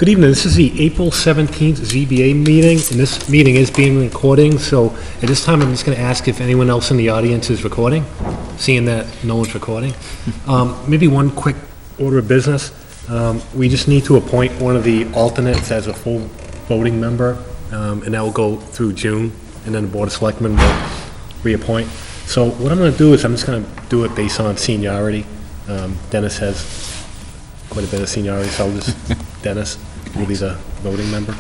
Good evening. This is the April 17th ZBA meeting, and this meeting is being recorded, so at this time, I'm just going to ask if anyone else in the audience is recording, seeing that no one's recording. Maybe one quick order of business. We just need to appoint one of the alternates as a full voting member, and that will go through June, and then the Board of Selectmen will reappoint. So what I'm going to do is I'm just going to do it based on seniority. Dennis has quite a bit of seniority, so I'll just, Dennis will be the voting member.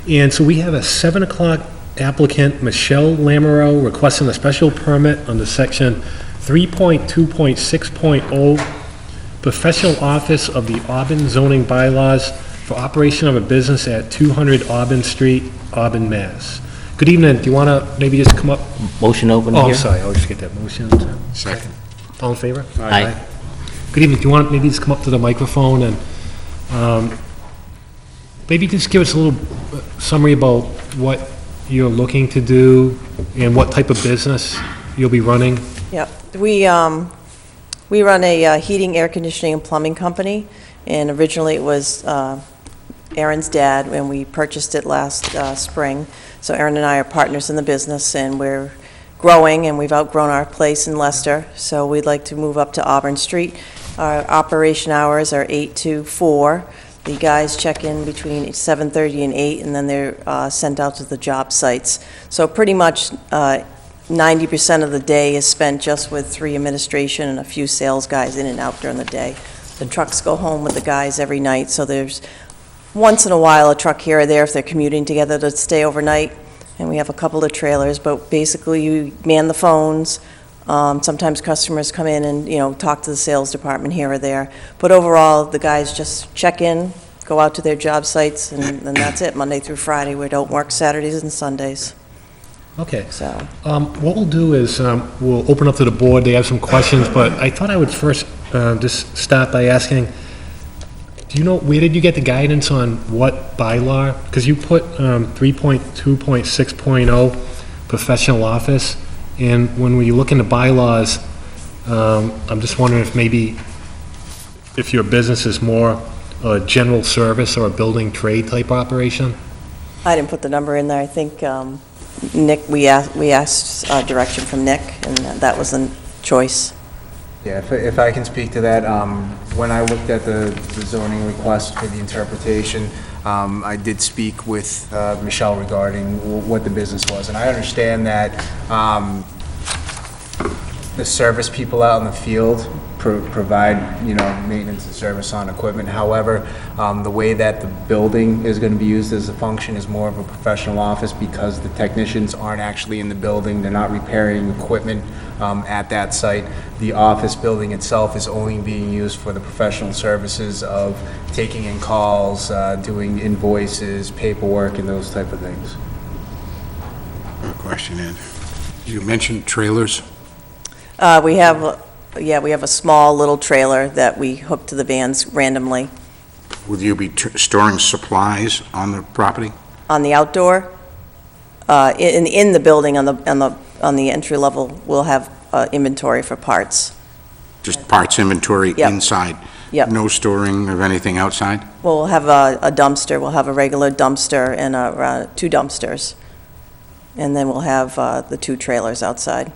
And so we have a 7 o'clock applicant, Michelle Lamoureux, requesting a special permit under section 3.2.6.0, professional office of the Auburn zoning bylaws for operation of a business at 200 Auburn Street, Auburn, Mass. Good evening. Do you want to maybe just come up? Motion open Oh, here? I'm sorry. I'll just get that motion. Second. All in favor? Aye. Good evening. Do you want to maybe just come up to the microphone and maybe just give us a little summary about what you're looking to do and what type of business you'll be running? Yep. We run a heating, air conditioning, and plumbing company, and originally it was Aaron's dad, and we purchased it last spring. So Aaron and I are partners in the business, and we're growing, and we've outgrown our place in Leicester, so we'd like to move up to Auburn Street. Our operation hours are 8 to 4. The guys check in between 7:30 and 8, and then they're sent out to the job sites. So pretty much 90% of the day is spent just with 3 administration and a few sales guys in and out during the day. The trucks go home with the guys every night, so there's once in a while a truck here or there if they're commuting together to stay overnight, and we have a couple of trailers, but basically you man the phones. Sometimes customers come in and, talk to the sales department here or there. But overall, the guys just check in, go out to their job sites, and that's it, Monday through Friday. We don't work Saturdays and Sundays, Okay. so. What we'll do is we'll open up to the board. They have some questions, but I thought I would first just start by asking, do you know, where did you get the guidance on what bylaw? Because you put 3.2.6.0 professional office, and when we look into bylaws, I'm just wondering if maybe if your business is more a general service or a building trade type operation? I didn't put the number in there. I think Nick, we asked direction from Nick, and that was the choice. Yeah, if I can speak to that, when I looked at the zoning request for the interpretation, I did speak with Michelle regarding what the business was, and I understand that the service people out in the field provide, maintenance and service on equipment. However, the way that the building is going to be used as a function is more of a professional office because the technicians aren't actually in the building. They're not repairing equipment at that site. The office building itself is only being used for the professional services of taking in calls, doing invoices, paperwork, and those type of things. A question, Ed. You mentioned trailers. We have a small little trailer that we hook to the vans randomly. Will you be storing supplies on the property? On the outdoor, in the building, on the entry level, we'll have inventory for parts. Just parts inventory Yep. inside? Yep. No storing of anything outside? We'll have a dumpster. We'll have a regular dumpster and 2 dumpsters, and then we'll have the 2 trailers outside.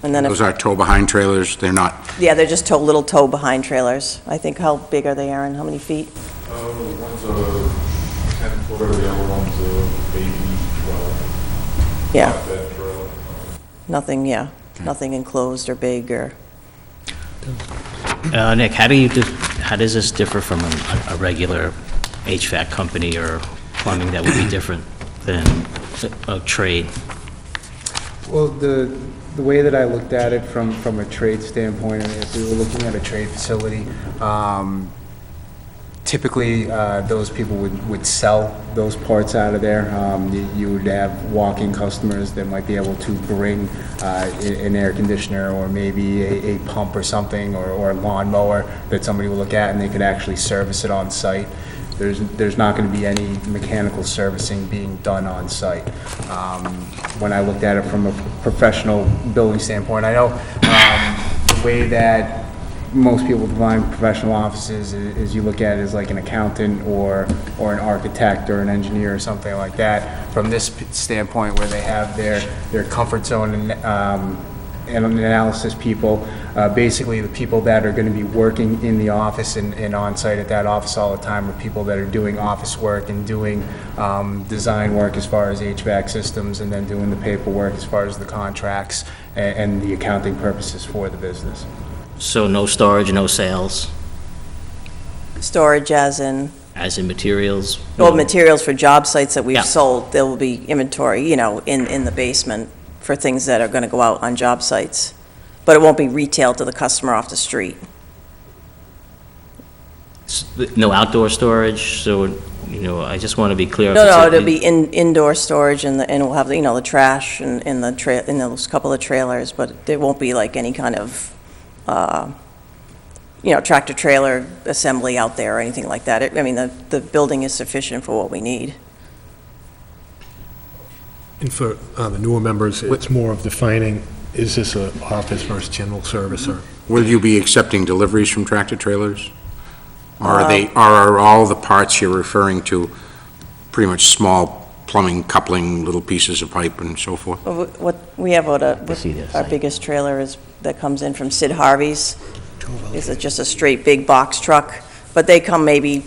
And then Those are tow-behind trailers? They're not? yeah, they're just little tow-behind trailers. I think, how big are they, Aaron? How many feet? One's a 10-footer, the other one's a baby 12. Yeah, Flatbed trailer. nothing enclosed or big or. Nick, how does this differ from a regular HVAC company or plumbing that would be different than a trade? Well, the way that I looked at it from a trade standpoint, if we were looking at a trade facility, typically those people would sell those parts out of there. You would have walk-in customers that might be able to bring an air conditioner or maybe a pump or something or a lawnmower that somebody would look at and they could actually service it on site. There's not going to be any mechanical servicing being done on site. When I looked at it from a professional building standpoint, I know the way that most people define professional offices is you look at it as like an accountant or an architect or an engineer or something like that. From this standpoint, where they have their comfort zone and analysis people, basically the people that are going to be working in the office and on-site at that office all the time are people that are doing office work and doing design work as far as HVAC systems, and then doing the paperwork as far as the contracts and the accounting purposes for the business. So no storage, no sales, Storage as in, as in materials? well, materials for job sites that Yeah. we've sold, there will be inventory, you know, in the basement for things that are going to go out on job sites. But it won't be retailed to the customer off the street. No outdoor storage, so, you know, I just want to be clear. if No, it's no, a- it'll be indoor storage and we'll have, you know, the trash and in those couple of trailers, but there won't be like any kind of, you know, tractor trailer assembly out there or anything like that. I mean, the building is sufficient for what we need. And for the newer members, it's more of defining, is this a office versus general service, or? Will you be accepting deliveries from tractor trailers? Or are all the parts you're referring to pretty much small plumbing, coupling, little pieces of pipe and so forth? What we have, see their our site. biggest trailer is, that comes in from Sid Harvey's, is just a straight big box truck, but they come maybe,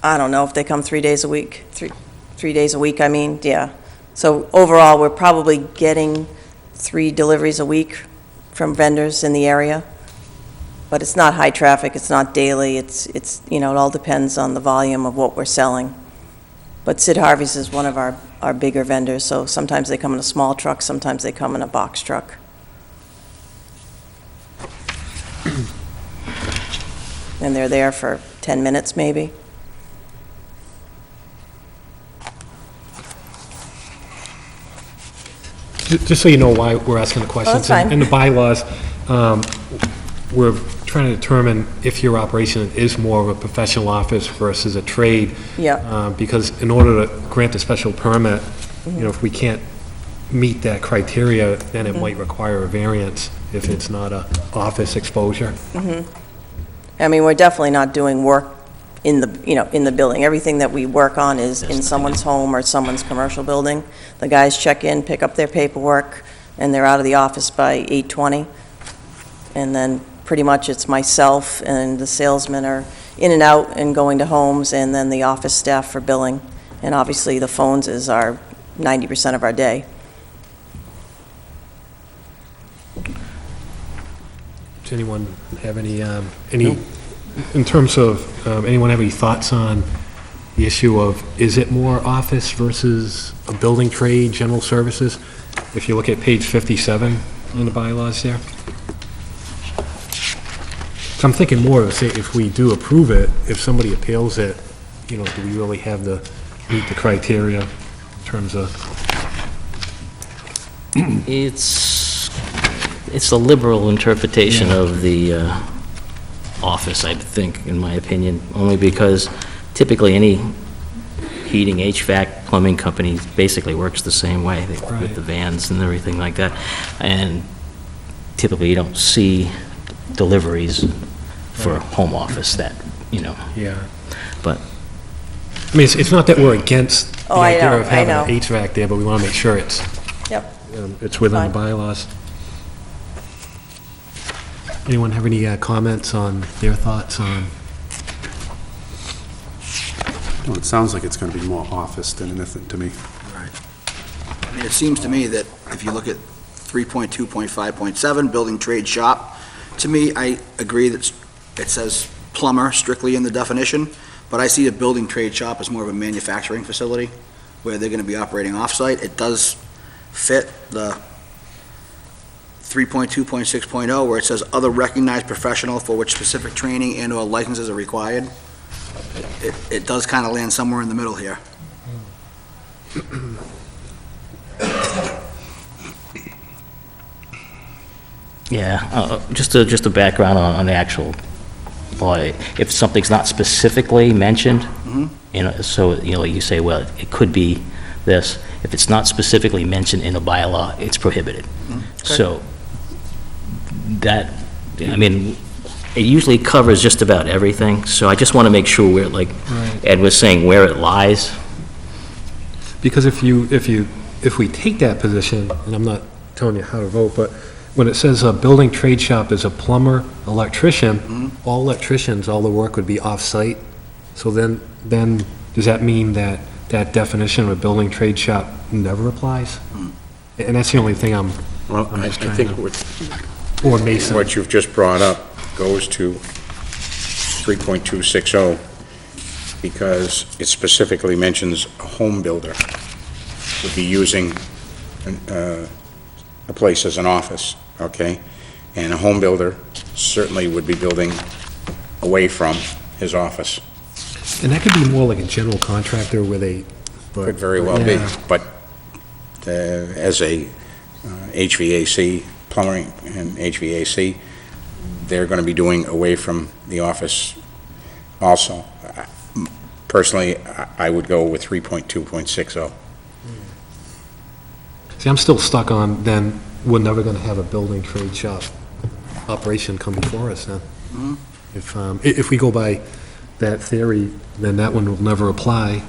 I don't know if they come 3 days a week, three days a week, I mean, yeah. So overall, we're probably getting 3 deliveries a week from vendors in the area, but it's not high traffic, it's not daily, it's, you know, it all depends on the volume of what we're selling. But Sid Harvey's is one of our bigger vendors, so sometimes they come in a small truck, sometimes they come in a box truck. And they're there for 10 minutes, maybe. Just so you know why we're asking the questions. that's fine. In the bylaws, we're trying to determine if your operation is more of a professional office versus a trade. Yeah. Because in order to grant a special permit, you know, if we can't meet that criteria, then it might require a variance if it's not a office exposure. I mean, we're definitely not doing work in the, you know, in the building. Everything that we work on is in someone's home or someone's commercial building. The guys check in, pick up their paperwork, and they're out of the office by 8:20. And then pretty much it's myself and the salesmen are in and out and going to homes, and then the office staff for billing. And obviously, the phones is our 90% of our day. Does anyone have any, in terms of, anyone have any thoughts on the issue of, is it more office versus a building trade, general services? If you look at page 57 in the bylaws there. So I'm thinking more of, say, if we do approve it, if somebody appeals it, you know, do we really have to meet the criteria in terms of, It's a liberal interpretation of the office, I think, in my opinion, only because typically any heating, HVAC, plumbing company basically works the same way Right. with the vans and everything like that. And typically, you don't see deliveries for home office that, you know, yeah. but I mean, it's not that we're against the Oh, I idea know, of I having know. an HVAC there, but we want to make sure it's Yep. it's within the Fine. bylaws. Anyone have any comments on their thoughts on? Well, it sounds like it's going to be more office than anything to me. I mean, it seems to me that if you look at 3.2.5.7, building trade shop, to me, I agree that it says plumber strictly in the definition, but I see a building trade shop as more of a manufacturing facility where they're going to be operating off-site. It does fit the 3.2.6.0 where it says other recognized professional for which specific training and/or licenses are required. It does kind of land somewhere in the middle here. yeah, just a background on the actual law. If something's not specifically mentioned, you know, so, you know, you say, well, it could be this. If it's not specifically mentioned in a bylaw, it's prohibited. So that, I mean, it usually covers just about everything, so I just want to make sure where, like Ed was saying, where it lies. Because if we take that position, and I'm not telling you how to vote, but when it says a building trade shop is a plumber, electrician, all electricians, all the work would be off-site. So then, does that mean that that definition of a building trade shop never applies? And that's the only thing Well, I just trying think to- or Mason. what you've just brought up goes to 3.260, because it specifically mentions a home builder would be using a place as an office, okay? And a home builder certainly would be building away from his office. And that could be more like a general contractor where they... Could very well be, Yeah. but as a HVAC, plumbing and HVAC, they're going to be doing away from the office also. Personally, I would go with 3.2.60. See, I'm still stuck on, then, we're never going to have a building trade shop operation come before us then. If we go by that theory, then that one will never apply.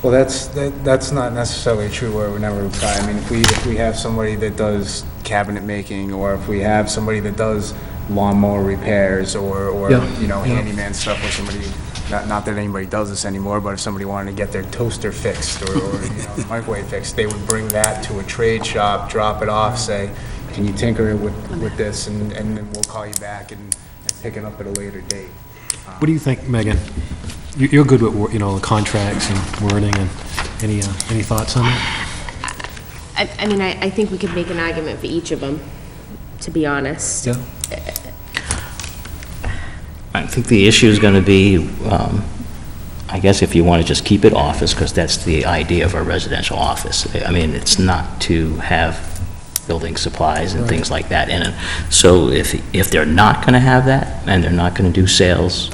Well, that's not necessarily true where it would never apply. I mean, if we have somebody that does cabinet making, or if we have somebody that does lawnmower repairs, or Yeah, you know, yeah. handyman stuff, where somebody, not that anybody does this anymore, but if somebody wanted to get their toaster fixed, or you know, microwave fixed, they would bring that to a trade shop, drop it off, say, can you tinker it with this, and then we'll call you back and pick it up at a later date. What do you think, Megan? You're good with, you know, contracts and wording, and any thoughts on that? I mean, I think we could make an argument for each of them, to be honest. Yeah. I think the issue is going to be, I guess if you want to just keep it office, because that's the idea of a residential office. I mean, it's not to have building supplies and things like that in it. So if they're not going to have that, and they're not going to do sales,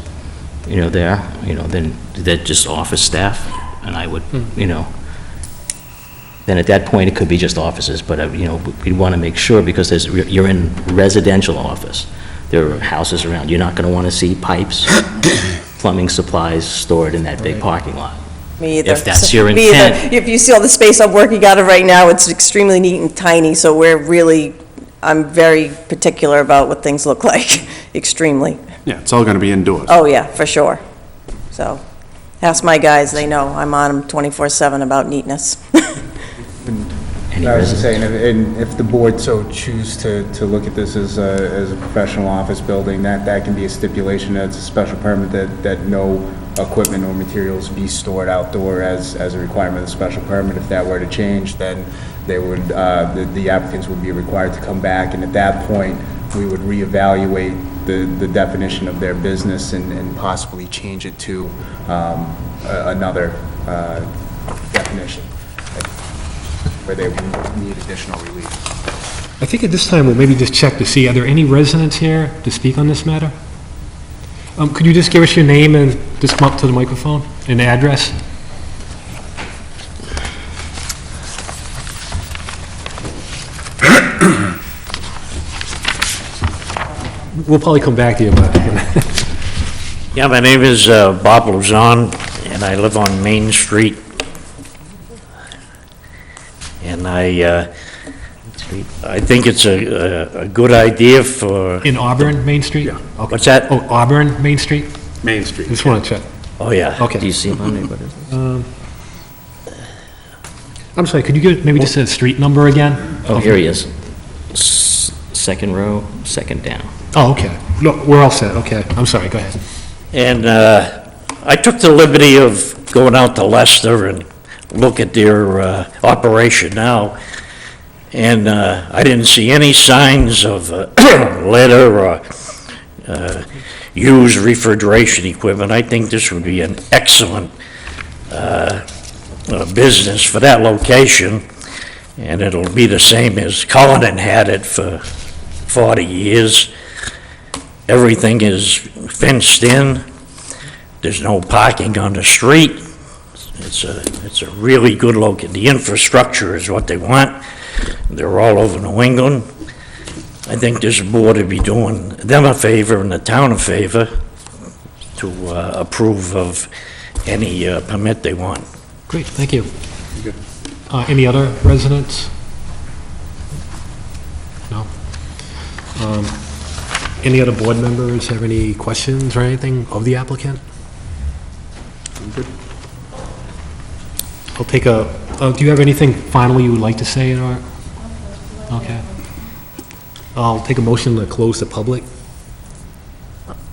you know, then they're just office staff, and I would, you know, then at that point, it could be just offices, but, you know, we want to make sure, because you're in residential office. There are houses around. You're not going to want to see pipes, plumbing supplies stored in that big parking lot. Me either. If that's your Me either. intent. If you see all the space I'm working out of right now, it's extremely neat and tiny, so I'm very particular about what things look like, extremely. Yeah, it's all going to be indoors. Oh, yeah, for sure. So, ask my guys, they know, I'm on them 24/7 about neatness. Any I was just resident- saying, and if the board so choose to look at this as a professional office building, that can be a stipulation, that's a special permit, that no equipment or materials be stored outdoor as a requirement of the special permit. If that were to change, then they would, the applicants would be required to come back, and at that point, we would reevaluate the definition of their business and possibly change it to another definition, where they would need additional relief. I think at this time, we'll maybe just check to see, are there any residents here to speak on this matter? Could you just give us your name and just come up to the microphone and address? We'll probably come back to you, but... Yeah, my name is Bob Luzon, and I live on Main Street. And I think it's a good idea for, In Auburn, Main Street? Yeah. what's that? Oh, Auburn, Main Street? Main Street. Just want to check. Oh, yeah. Okay. Do you see my neighborhood? I'm sorry, could you give maybe just a street number again? Oh, here he is. Second row, second down. Oh, okay. No, we're all set, okay. I'm sorry, go ahead. And I took the liberty of going out to Leicester and look at their operation now, and I didn't see any signs of litter or used refrigeration equipment. I think this would be an excellent business for that location, and it'll be the same as Cullinan had it for 40 years. Everything is fenced in. There's no parking on the street. It's a really good look. The infrastructure is what they want. They're all over New England. I think this board would be doing them a favor and the town a favor to approve of any permit they want. Great, thank you. Any other residents? No? Any other board members have any questions or anything of the applicant? I'm good. I'll take do you have anything final you would like to say, Art? Okay. I'll take a motion to close the public.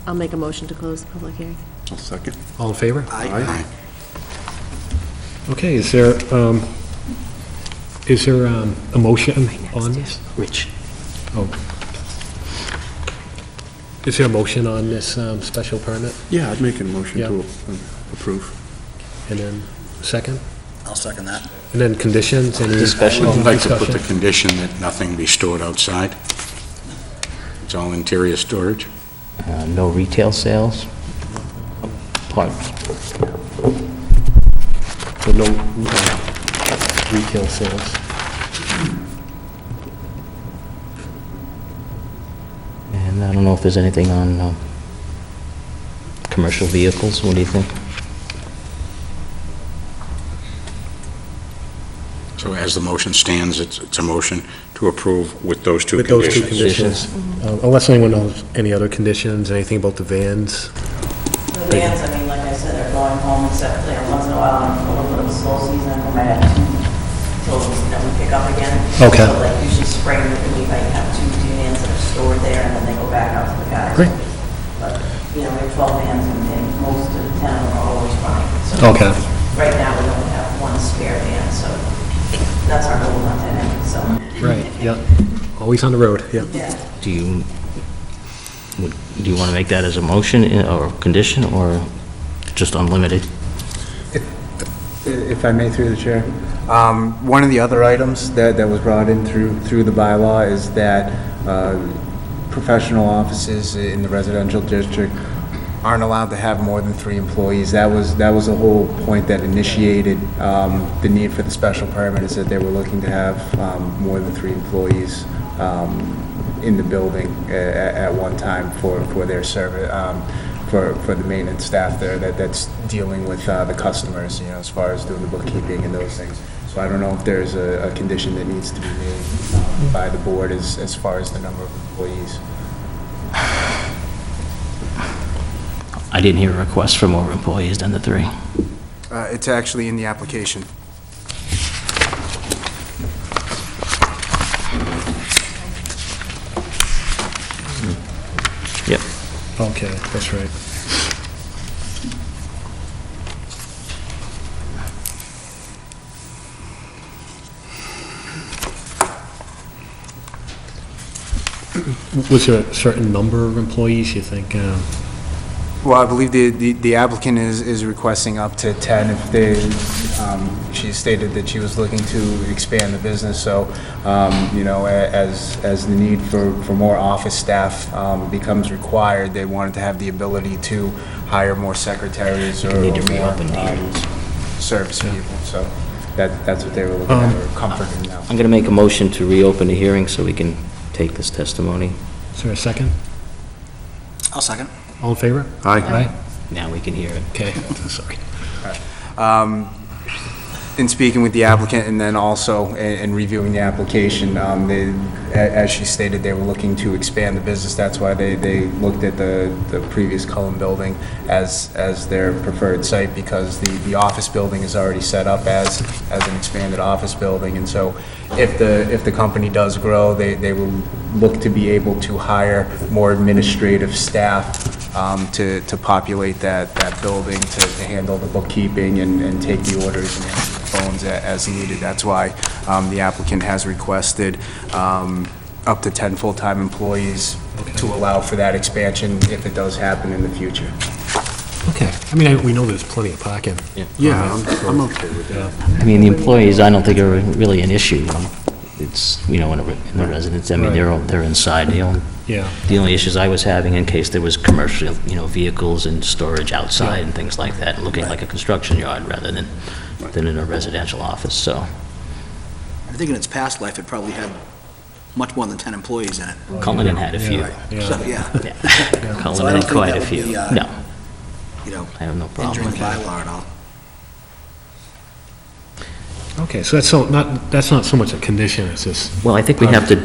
I'll make a motion to close the public hearing. I'll second. All in favor? Aye. Okay, is there a motion on this? Rich. Oh. Is there a motion on this special permit? Yeah, I'd make a motion Yeah. to approve. And then second? I'll second that. And then conditions, any Discussion. I'd like to put the discussion? condition that nothing be stored outside. It's all interior storage. No retail sales. Parts. So no retail sales. And I don't know if there's anything on commercial vehicles. What do you think? So as the motion stands, it's a motion to approve with those two With those two conditions. conditions. Unless anyone knows any other conditions, anything about the vans? The vans, I mean, like I said, are going home except, once in a while, on a little bit of a slow season, we might have till, we pick up again. Okay. So like usually spring, we might have two vans that are stored there and then they go back out to the guys. Great. But, we have 12 vans and most of the 10 of them are always running. So Okay. right now, we only have one spare van, so that's our goal, not to have, so. Right, yeah. Always on the road, yeah. Yeah. Do you want to make that as a motion or condition, or just unlimited? If I may, through the chair. One of the other items that was brought in through the bylaw is that professional offices in the residential district aren't allowed to have more than 3 employees. That was the whole point that initiated the need for the special permit, is that they were looking to have more than 3 employees in the building at one time for their service, for the maintenance staff there that's dealing with the customers, as far as doing the bookkeeping and those things. So I don't know if there's a condition that needs to be made by the board as far as the number of employees. I didn't hear a request for more employees than the 3. It's actually in the application. Yep. Okay, that's right. Was there a certain number of employees you think? Well, I believe the applicant is requesting up to 10 if they, she stated that she was looking to expand the business, so, as the need for more office staff becomes required, they wanted to have the ability to hire more secretaries or Need to more reopen the service people, so that's what they were looking at, or comfort in now. I'm going to make a motion to reopen the hearing so we can take this testimony. Is there a second? I'll second. All in favor? Aye. Aye? Now we can hear it. Okay, sorry. In speaking with the applicant and then also in reviewing the application, as she stated, they were looking to expand the business. That's why they looked at the previous Cullen building as their preferred site, because the office building is already set up as an expanded office building. And so if the company does grow, they will look to be able to hire more administrative staff to populate that building, to handle the bookkeeping and take the orders and answer the phones as needed. That's why the applicant has requested up to 10 full-time employees to allow for that expansion if it does happen in the future. Okay, I mean, we know there's plenty of parking. Yeah, I'm okay with that. I mean, the employees, I don't think are really an issue. It's, in the residence, I mean, they're inside. Yeah. The only issues I was having in case there was commercial, vehicles and storage outside and things like that, looking like a construction yard rather than in a residential office, so. I think in its past life, it probably had much more than 10 employees in it. Cullinan had a few. So, yeah. Yeah. So I Cullinan don't had think quite that a would few. be, No, You know, I have no problem injuring with the that. bylaw at all. Okay, so that's not so much a condition, it's just, Well, I think we have to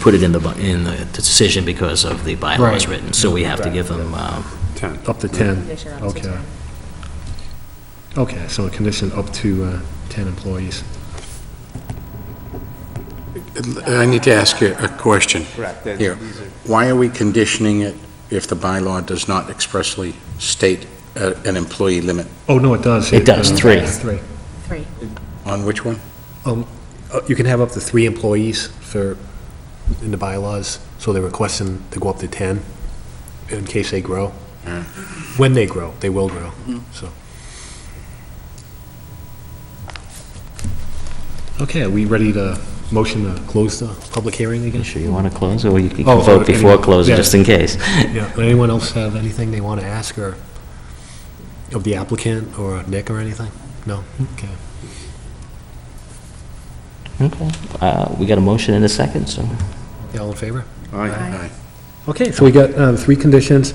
put it in the decision because of the bylaws Right. written, so we have to give them, 10. up to 10. Condition up to Okay. 10. Okay, so a condition up to 10 employees. I need to ask you a question. Correct. Here, why are we conditioning it if the bylaw does not expressly state an employee limit? Oh, no, it does. It does, 3. 3. 3. On which one? You can have up to 3 employees in the bylaws, so they're requesting to go up to 10 in case they grow. When they grow, they will grow, so. Okay, are we ready to motion to close the public hearing again? You sure you want to close, or you can Oh, vote before anyone- closing, yeah. just in case? Yeah, anyone else have anything they want to ask, or of the applicant, or Nick, or anything? No? Okay. Okay. We got a motion in a second, so. You all in favor? Aye. Okay, so we got 3 conditions: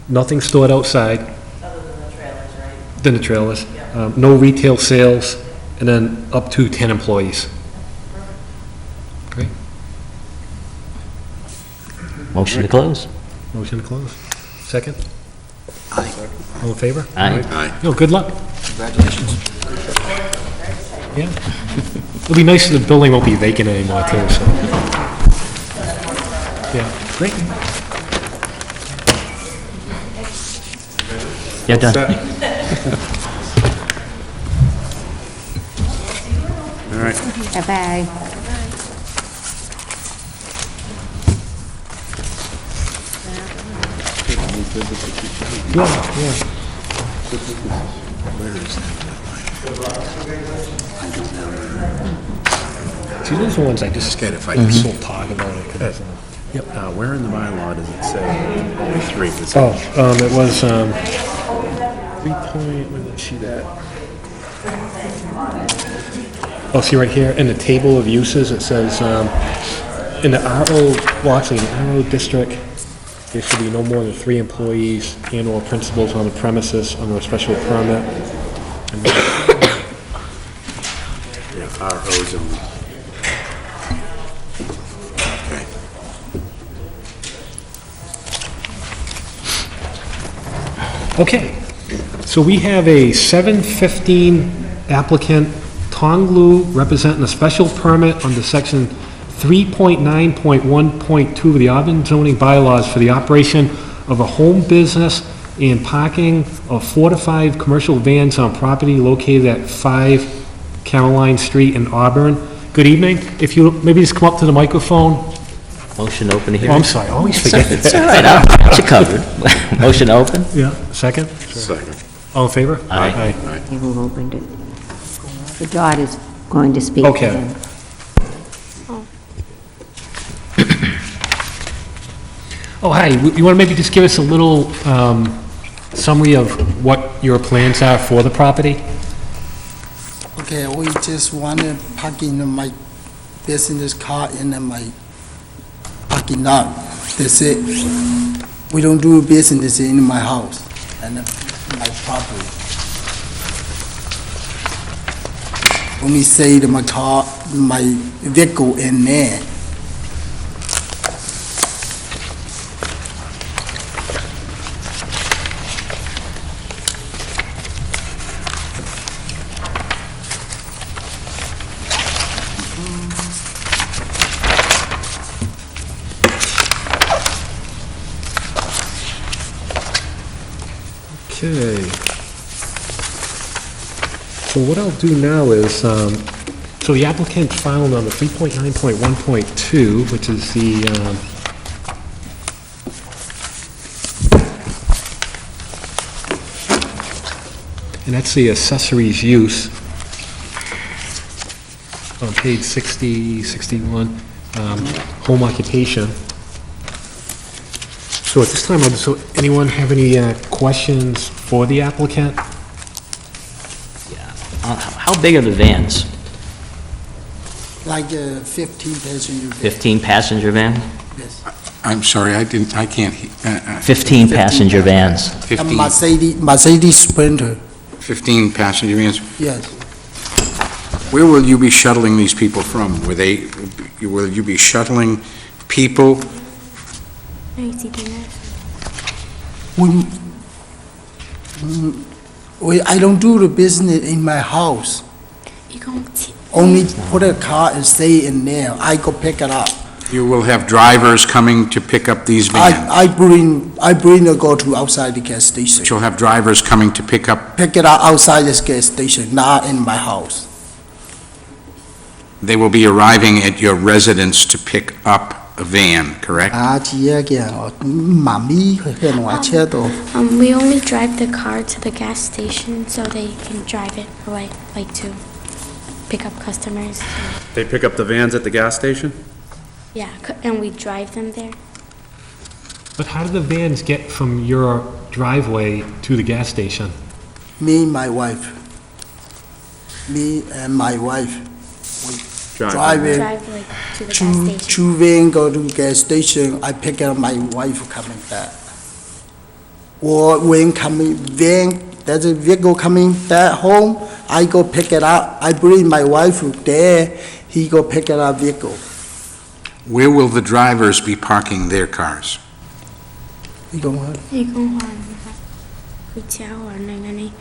nothing stored outside. Other than the trailers, right? Than the trailers. No retail sales, and then up to 10 employees. Great. Motion to close. Motion to close. Second? Aye. All in favor? Aye. Aye. Yo, good luck. Congratulations. Yeah. It'll be nice that the building won't be vacant anymore, too, so. Yeah, great. Yeah, done. All right. Bye-bye. Yeah, yeah. See, those are the ones I just Scared if I I'm so tired about it. 'Cause, Where in the bylaw does it say 3? Is it- it was, 3 point, where did I see that? Oh, see right here, in the table of uses, it says, in the RO, well, actually, in the RO district, there should be no more than 3 employees and/or principals on the premises under a special permit. And then- Yeah, RO zone. Okay, so we have a 715 applicant, Tonglu, representing a special permit under section 3.9.1.2 of the Auburn zoning bylaws for the operation of a home business and parking of 4 to 5 commercial vans on property located at 5 Caroline Street in Auburn. Good evening. If you maybe just come up to the microphone. Motion to open the Oh, hearing. I'm sorry, I always forget. It's all right, I got you covered. Motion to open? Yeah, second? Second. All in favor? Aye. Who opened it? The daughter's going to speak to Okay. them. Oh, hi, you want to maybe just give us a little summary of what your plans are for the property? Okay, we just want to park in my business car in my parking lot. That's it. We don't do business in my house and my property. Only say my car, my vehicle in there. Okay. So what I'll do now is, so the applicant filed on the 3.9.1.2, which is the, and that's the accessories use on page 60, 61, home occupation. So at this time, so anyone have any questions for the applicant? How big are the vans? like a 15 passenger. 15 passenger van? Yes. I'm sorry, I can't, 15 passenger vans. A 15, Mercedes Sprinter, 15 passenger vans. yes. Where will you be shuttling these people from? Will you be shuttling people? I don't do the business in my house. Only put a car and stay in there. I go pick it up. You will have drivers coming to pick up these vans. I bring a go to outside the gas station. You'll have drivers coming to pick up, Pick it up outside this gas station, not in my house. they will be arriving at your residence to pick up a van, correct? Chỉ kìa, mami cái ngoài xe đồ. We only drive the car to the gas station so they can drive it away, like to pick up customers. They pick up the vans at the gas station? Yeah, and we drive them there. But how do the vans get from your driveway to the gas station? Me and my wife. Me and my wife. Drive it. Drive like to the gas station. Two van go to gas station, I pick up my wife coming back. Or when van, there's a vehicle coming back home, I go pick it up. I bring my wife there, he go pick it up vehicle. Where will the drivers be parking their cars? He go, Thì con hỏi cái cháu ở này này,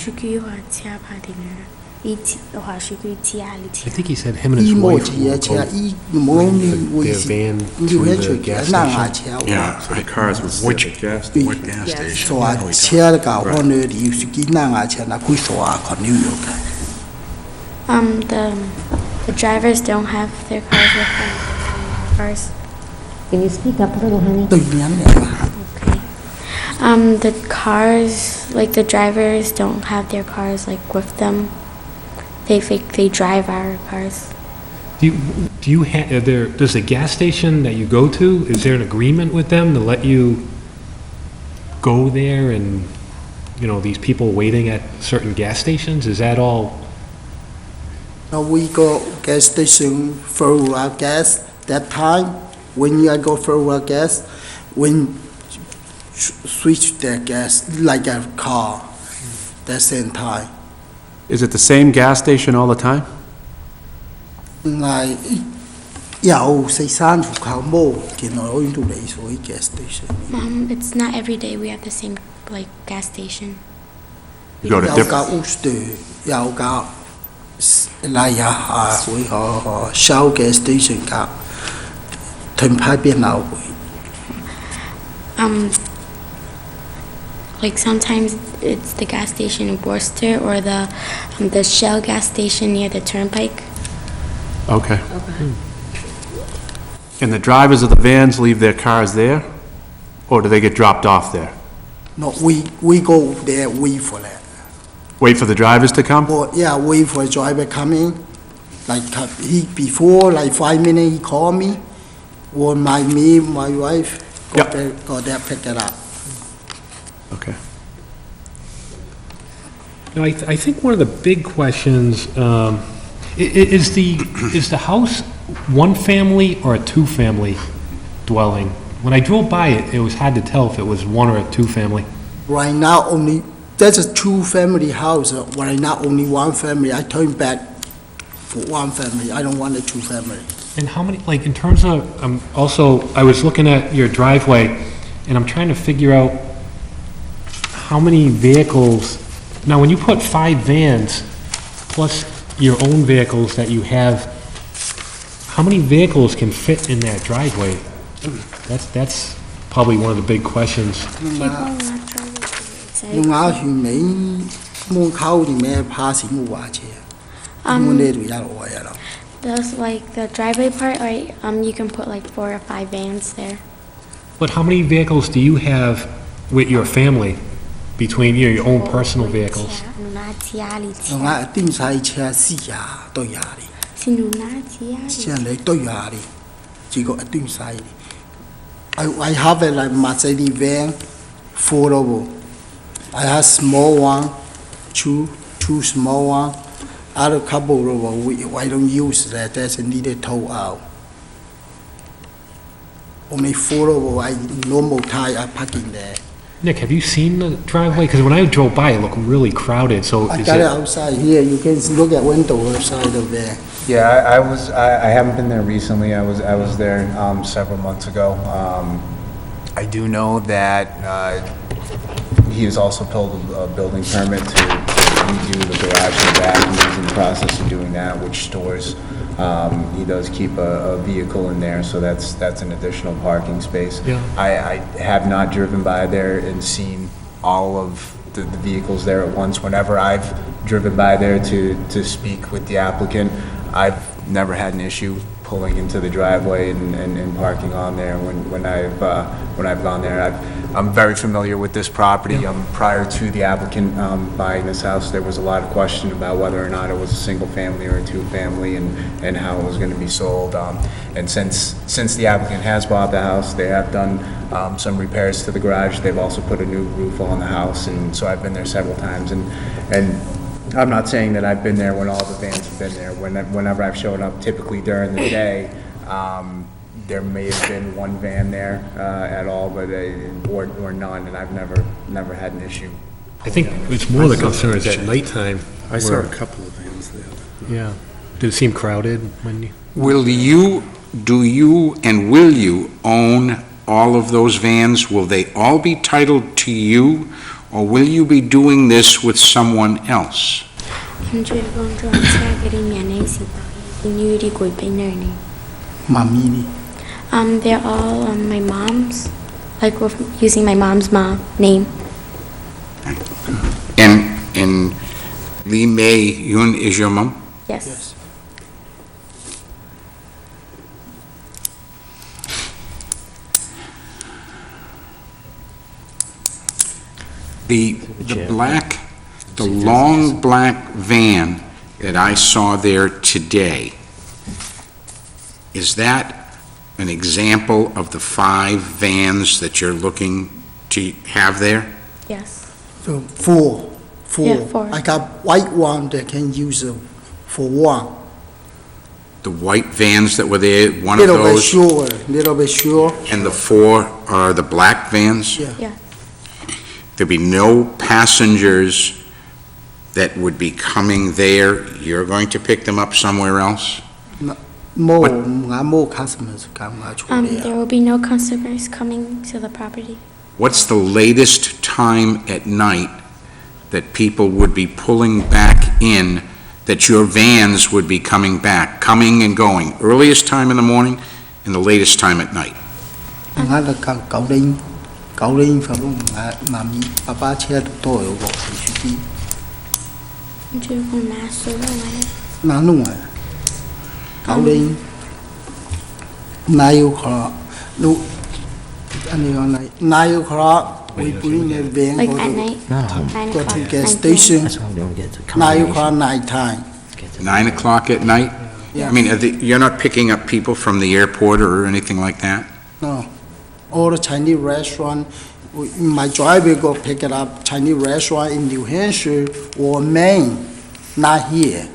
suy nghĩ hỏi cháu phải đi nữa. Ít hỏi suy nghĩ cháu đi. I think he said him and his Mo wife chỉ will cha go y mo ni their we van you to had the to gas na nga station. cha. Yeah, So the cars would sit at the gas Which- station? What gas station? So I cha ka ho ne di su ki na nga cha na ku so a ko New York. The drivers don't have their cars with them. Cars. Can you speak up a little, honey? Tự nhiên này. The cars, like the drivers don't have their cars like with them. They drive our cars. Do you does the gas station that you go to, is there an agreement with them to let you go there and, these people waiting at certain gas stations, is that all? Now we go gas station full of gas. That time, when you go full of gas, when switch the gas like a car, that same time. Is it the same gas station all the time? Like, xây san phục khảo mô, thì nó ôi tụ đấy số gas station. It's not every day we have the same like gas station. You go to Yao different, cao Uster, yao cao, lại với họ Shell gas station cao, thêm hai bên nào với. Like sometimes it's the gas station in Worcester or the Shell gas station near the turnpike. okay. And the drivers of the vans leave their cars there? Or do they get dropped off there? No, we go there, wait for that. Wait for the drivers to come? Or, wait for a driver coming. Like before, like 5 minutes, he call me. Or my wife Yep. go there, pick it up. Okay. I think one of the big questions, is the house one family or a two-family dwelling? When I drove by it, it was hard to tell if it was one or a two-family. Right now, that's a two-family house. Right now, only one family. I turn back for one family. I don't want a two-family. And how many, like, in terms of, also, I was looking at your driveway, and I'm trying to figure out how many vehicles, now, when you put 5 vans, plus your own vehicles that you have, how many vehicles can fit in that driveway? That's probably one of the big questions. Nhưng mà thì mấy môn khâu thì mẹ phá xí mù hòa chế. Môn đây tụi ya lộ vậy đó. There's like the driveway part, right? You can put like 4 or 5 vans there. But how many vehicles do you have with your family, between your own personal vehicles? Nhưng mà tin sai xe xì ya, tôi ya đi. Xe này tôi ya đi. Chỉ có tin sai đi. I have a like Mercedes van, affordable. I have small one, two small one. other couple of, I don't use that, that's needed tow out. Only 4 of I normal time I parking there. Nick, have you seen the driveway? Because when I drove by, it looked really crowded, so I is got it it... outside here, you can look at window outside of there. Yeah, I haven't been there recently. I was there several months ago. I do know that he has also pulled a building permit to redo the garage and back, and he's in the process of doing that, which stores. He does keep a vehicle in there, so that's an additional parking space. Yeah. I have not driven by there and seen all of the vehicles there at once. Whenever I've driven by there to speak with the applicant, I've never had an issue pulling into the driveway and parking on there when I've gone there. I'm very familiar with this property. Prior to the applicant buying this house, there was a lot of question about whether or not it was a single family or a two family and how it was going to be sold. And since the applicant has bought the house, they have done some repairs to the garage. They've also put a new roof on the house, and so I've been there several times. And I'm not saying that I've been there when all the vans have been there. Whenever I've shown up, typically during the day, there may have been one van there at all, but or none, and I've never had an issue. I think it's more the concern is at nighttime. I saw a where- couple of vans there. Yeah. Did it seem crowded when you... Will you own all of those vans? Will they all be titled to you, or will you be doing this with someone else? Em chưa con cho anh xe cái đi nhà này xí tao như đi cuối bên này này. Mommy đi. They're all my mom's, like we're using my mom's name. And Lee May Yun is your mom? Yes. The long black van that I saw there today, is that an example of the 5 vans that you're looking to have there? Yes. So 4. Yeah, 4. I got white one that can use for one. The white vans that were there, one of those? Little bit sure. And the 4 are the black vans? Yeah. Yeah. There'd be no passengers that would be coming there? You're going to pick them up somewhere else? More customers come actually. There will be no customers coming to the property. What's the latest time at night that people would be pulling back in, that your vans would be coming back, coming and going? Earliest time in the morning and the latest time at night? Ngã là cậu Linh phải không? Mami, papa chia tôi ở bộ suy nghĩ. Em chưa con má số rồi. Nó đúng rồi. Cậu Linh, 9 o'clock. Lúc anh ấy nói 9 o'clock. We bring the van Like at night? No. 9 go o'clock. to gas 9 p.m. station. That's why we don't get to 9 o'clock night time. 9 o'clock at night? Yeah. I mean, you're not picking up people from the airport or anything like that? No. All the Chinese restaurant, my driver go pick it up, Chinese restaurant in New Hampshire or Maine, not here.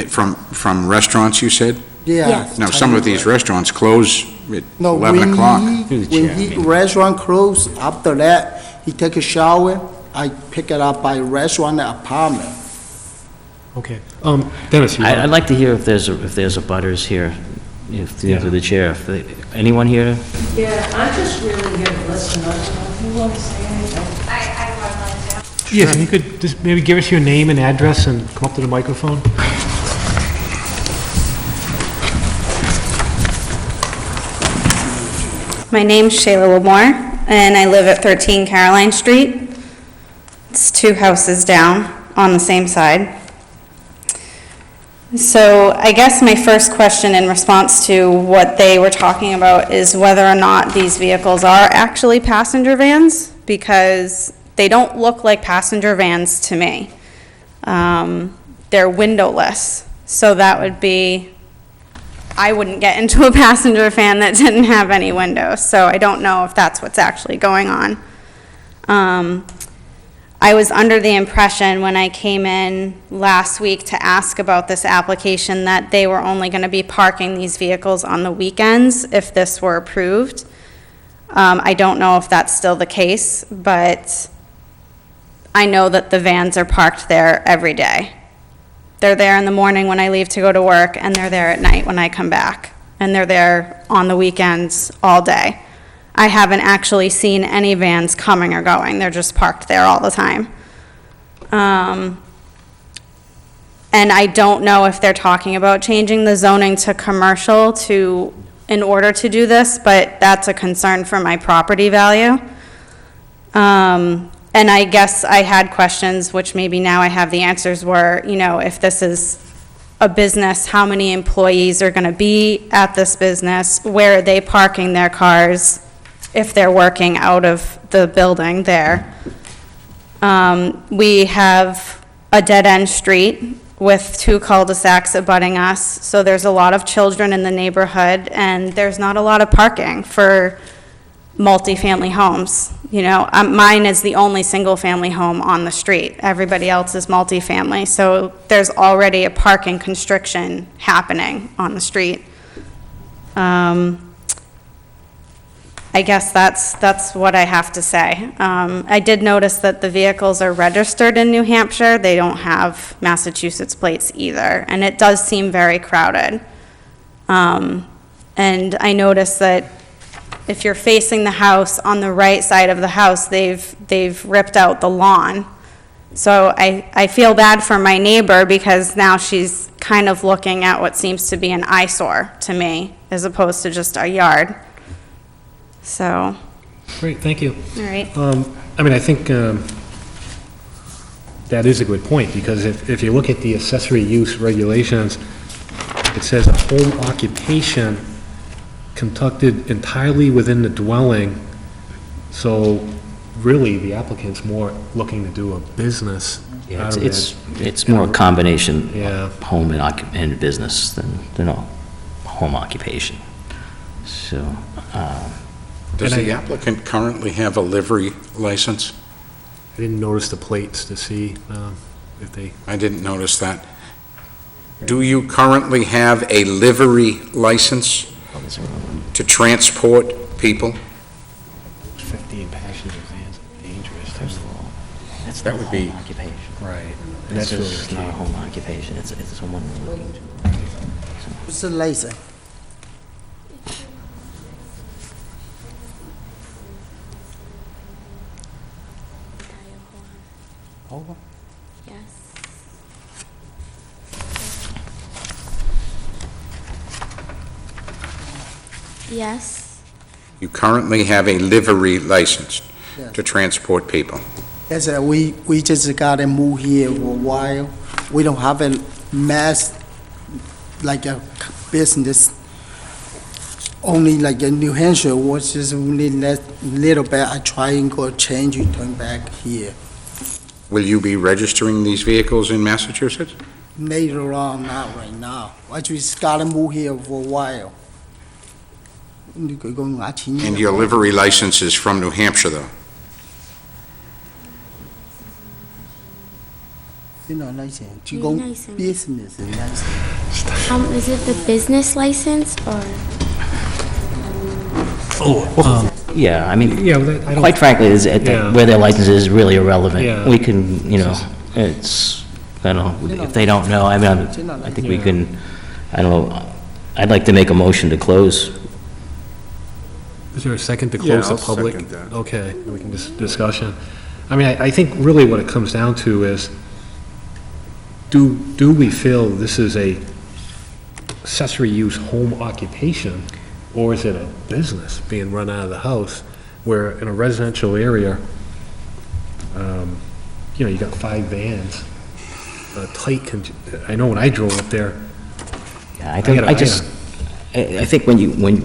From restaurants, you said? Yeah. Yes. Now, some of these restaurants close at No, 11 o'clock. When he restaurant close, after that, he take a shower, I pick it up by restaurant apartment. Okay. Dennis, you... I'd like to hear if there's a butters here, through the chair. Anyone here? Yeah, I'm just really here to listen. I don't know if you want to say anything. I would like to. Yes, if you could just maybe give us your name and address and come up to the microphone. My name's Shayla Wilmore, and I live at 13 Caroline Street. It's 2 houses down on the same side. So I guess my first question in response to what they were talking about is whether or not these vehicles are actually passenger vans, because they don't look like passenger vans to me. They're windowless, so that would be, I wouldn't get into a passenger van that didn't have any windows, so I don't know if that's what's actually going on. I was under the impression when I came in last week to ask about this application that they were only going to be parking these vehicles on the weekends if this were approved. I don't know if that's still the case, but I know that the vans are parked there every day. They're there in the morning when I leave to go to work, and they're there at night when I come back. And they're there on the weekends all day. I haven't actually seen any vans coming or going. They're just parked there all the time. And I don't know if they're talking about changing the zoning to commercial in order to do this, but that's a concern for my property value. And I guess I had questions, which maybe now I have the answers, were, if this is a business, how many employees are going to be at this business? Where are they parking their cars if they're working out of the building there? We have a dead-end street with 2 cul-de-sacs abutting us, so there's a lot of children in the neighborhood, and there's not a lot of parking for multifamily homes. Mine is the only single-family home on the street. Everybody else is multifamily, so there's already a parking constriction happening on the street. I guess that's what I have to say. I did notice that the vehicles are registered in New Hampshire. They don't have Massachusetts plates either, and it does seem very crowded. And I noticed that if you're facing the house, on the right side of the house, they've ripped out the lawn. So I feel bad for my neighbor, because now she's kind of looking at what seems to be an eyesore to me, as opposed to just a yard. So. Great, thank you. All right. I think that is a good point, because if you look at the accessory use regulations, it says a home occupation conducted entirely within the dwelling. So really, the applicant's more looking to do a business Yeah, out of it. it's more a combination Yeah. of home and business than a home occupation. So, Does the applicant currently have a livery license? I didn't notice the plates to see if they... I didn't notice that. Do you currently have a livery license to transport people? 15 passenger vans are dangerous. first of all, that's That not a would be- home occupation. Right. And It's that's really just the not a key. home occupation, it's someone looking to. What's the license? Over? Yes. Yes. You currently have a livery license Yes. to transport people. Yes, we just got to move here for a while. We don't have a mass, like a business, only like in New Hampshire, was just only little bit. I try and go change it, turn back here. Will you be registering these vehicles in Massachusetts? Later on, not right now. I just got to move here for a while. And your livery license is from New Hampshire, though? You know, license. To Yeah, go license. business license. Is it the business license or? Yeah, I mean, Yeah, well, I don't... quite frankly, Yeah. where their license is really irrelevant. Yeah. We can, it's, I don't know, if they don't know, I think we Yeah. can, I don't know, I'd like to make a motion to close. Is there a second to Yeah, close the I'll public? second that. Okay, we can discussion. I think really what it comes down to is, do we feel this is a accessory use home occupation, or is it a business being run out of the house, where in a residential area, you got 5 vans, I know when I drove up there, Yeah, I think when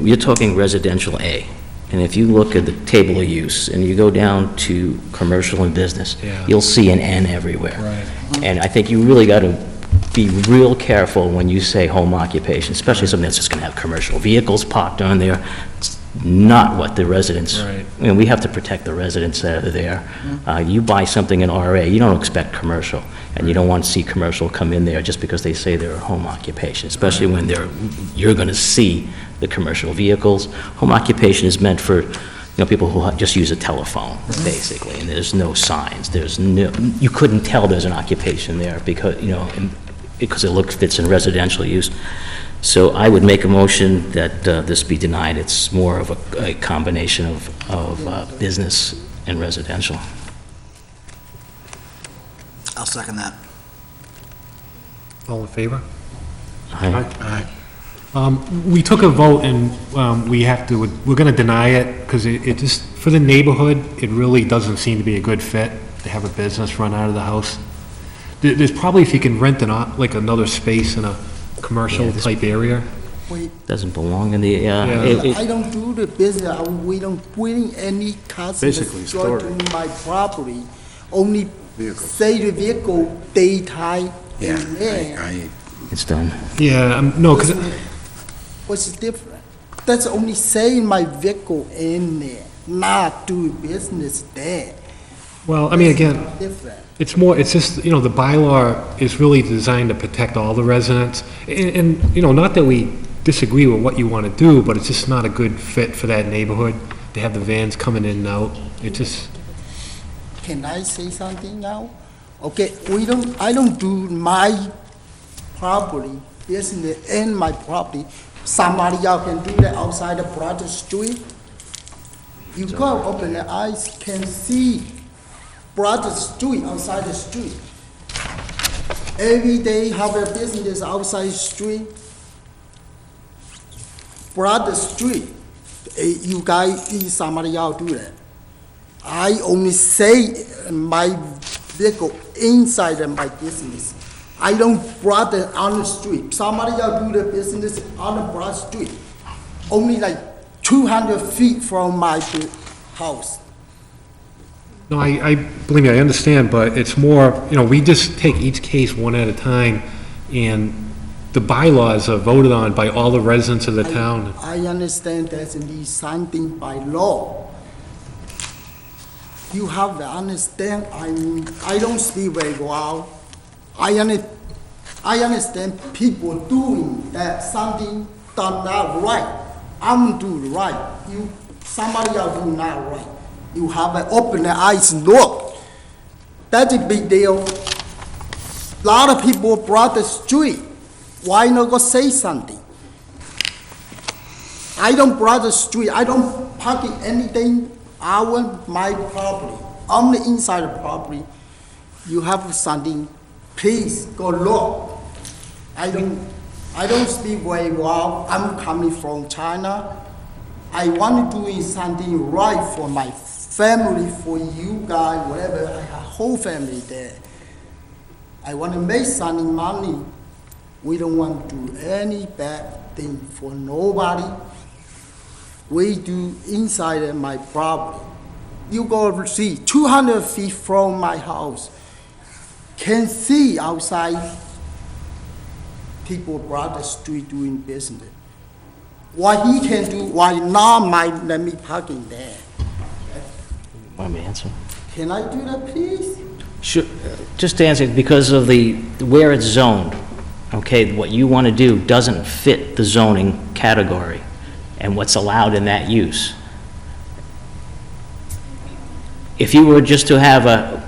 you're talking residential A, and if you look at the table of use, and you go down to commercial and business, Yeah. you'll see an N everywhere. Right. And I think you really got to be real careful when you say home occupation, especially something that's just going to have commercial vehicles parked on there. not what the residents. Right. I mean, we have to protect the residents that are there. You buy something in RA, you don't expect commercial, and you don't want to see commercial come in there just because they say they're a home occupation, especially when you're going to see the commercial vehicles. Home occupation is meant for, people who just use a telephone, basically, and there's no signs, you couldn't tell there's an occupation there because, because it fits in residential use. So I would make a motion that this be denied. It's more of a combination of business and residential. I'll second that. All in favor? Aye. We took a vote and we're going to deny it because it just, for the neighborhood, it really doesn't seem to be a good fit to have a business run out of the house. There's probably, if you can rent like another space in a commercial type area. Doesn't belong in the, I don't do the business, we don't bring any customers Basically, to my property, only say the vehicle daytime Yeah, in there. it's done. Yeah, no, because, What's different? That's only saying my vehicle in there, not do business there. well, I mean, again, Different. it's just, the bylaw is really designed to protect all the residents. And, not that we disagree with what you want to do, but it's just not a good fit for that neighborhood to have the vans coming in and out. It just, Can I say something now? Okay, I don't do my property, business in my property. Somebody else can do that outside the Broad Street. You go open the eyes, can see Broad Street, outside the street. Every day have a business outside street. Broad Street, you guys, somebody else do that. I only say my vehicle inside of my business. I don't brought it on the street. Somebody else do the business on the broad street. Only like 200 feet from my house. no, believe me, I understand, but it's more, we just take each case one at a time, and the bylaws are voted on by all the residents of the town. I understand there's need something by law. You have to understand, I don't speak very well. I understand people doing that something done not right. I'm do right. Somebody else do not right. You have to open the eyes and look. That's a big deal. A lot of people brought the street. Why not go say something? I don't brought the street. I don't park anything out my property. On the inside of the property, you have something. Please go look. I don't speak very well. I'm coming from China. I want to do something right for my family, for you guys, whatever. I have whole family there. I want to make some money. We don't want to do any bad thing for nobody. We do inside of my property. You go see 200 feet from my house. Can see outside people brought the street doing business. What he can do, why not let me parking there? Want me to answer? Can I do that, please? Sure. Just to answer, because of where it's zoned, okay, what you want to do doesn't fit the zoning category and what's allowed in that use. If you were just to have a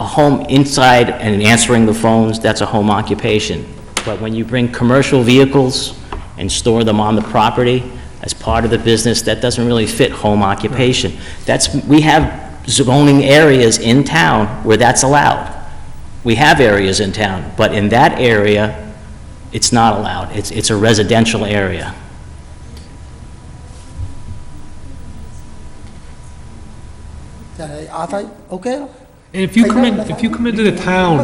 home inside and answering the phones, that's a home occupation. But when you bring commercial vehicles and store them on the property as part of the business, that doesn't really fit home occupation. We have zoning areas in town where that's allowed. We have areas in town, but in that area, it's not allowed. It's a residential area. Okay. And if you come into the town,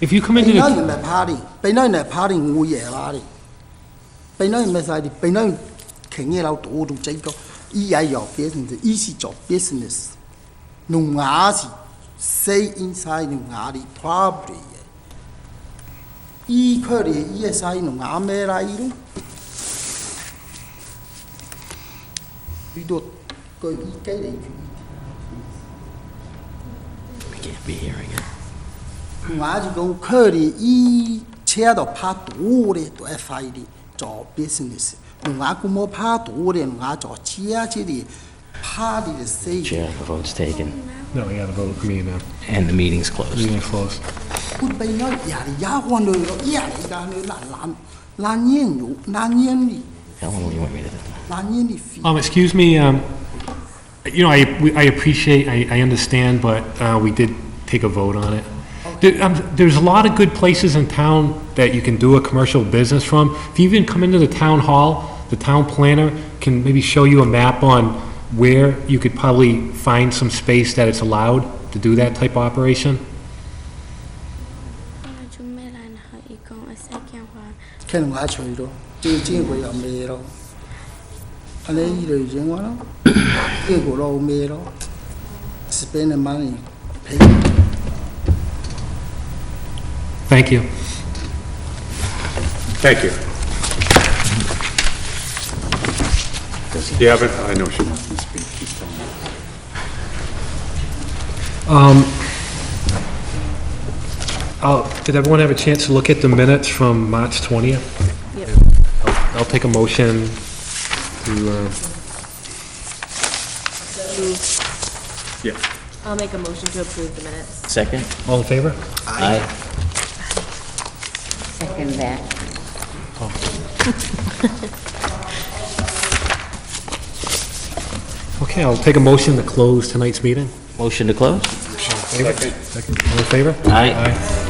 if you come into the, party, 俾你嚟 party 我嘢啦，俾你咪晒啲，俾你傾嘢佬多到這個，依係有 business，依是做 business，農牙是 stay inside 農牙啲 property 嘅，依佢哋依係晒農牙咩啦依咯， Vì đột coi cái đấy We can't be hearing it. ngã chỉ có khơi đi y xe đó phá tủ đấy tụi phải đi cho business ngã cũng mua phá tủ đấy ngã cho chia chỉ đi phá đi để xây Chair, the vote's taken, No, we gotta vote, me and and the meeting's closed. meeting closed. cút bay nó nhà đi giá quan rồi nó nhà đi ra nữa là nhiên nhủ là nhiên đi Tell them what you want me to do. là nhiên đi phi Excuse me, you know, I appreciate, I understand, but we did take a vote on it. There's a lot of good places in town that you can do a commercial business from. If you even come into the town hall, the town planner can maybe show you a map on where you could probably find some space that it's allowed to do that type of operation. cái ngã chơi đó chơi chơi của nhà mẹ đó anh ấy rồi chơi quá đó cái của đâu mẹ đó spend the money pay. Thank you. Thank you. Do you have it? I know she wants to speak. She's telling me. Did everyone have a chance to look at the minutes from March 20th? Yep. I'll take a motion to, Yeah. I'll make a motion to approve the minutes. Second? all in favor? Aye. Second that. Okay, I'll take a motion to close tonight's meeting. Motion to close? Second. All in favor? Aye.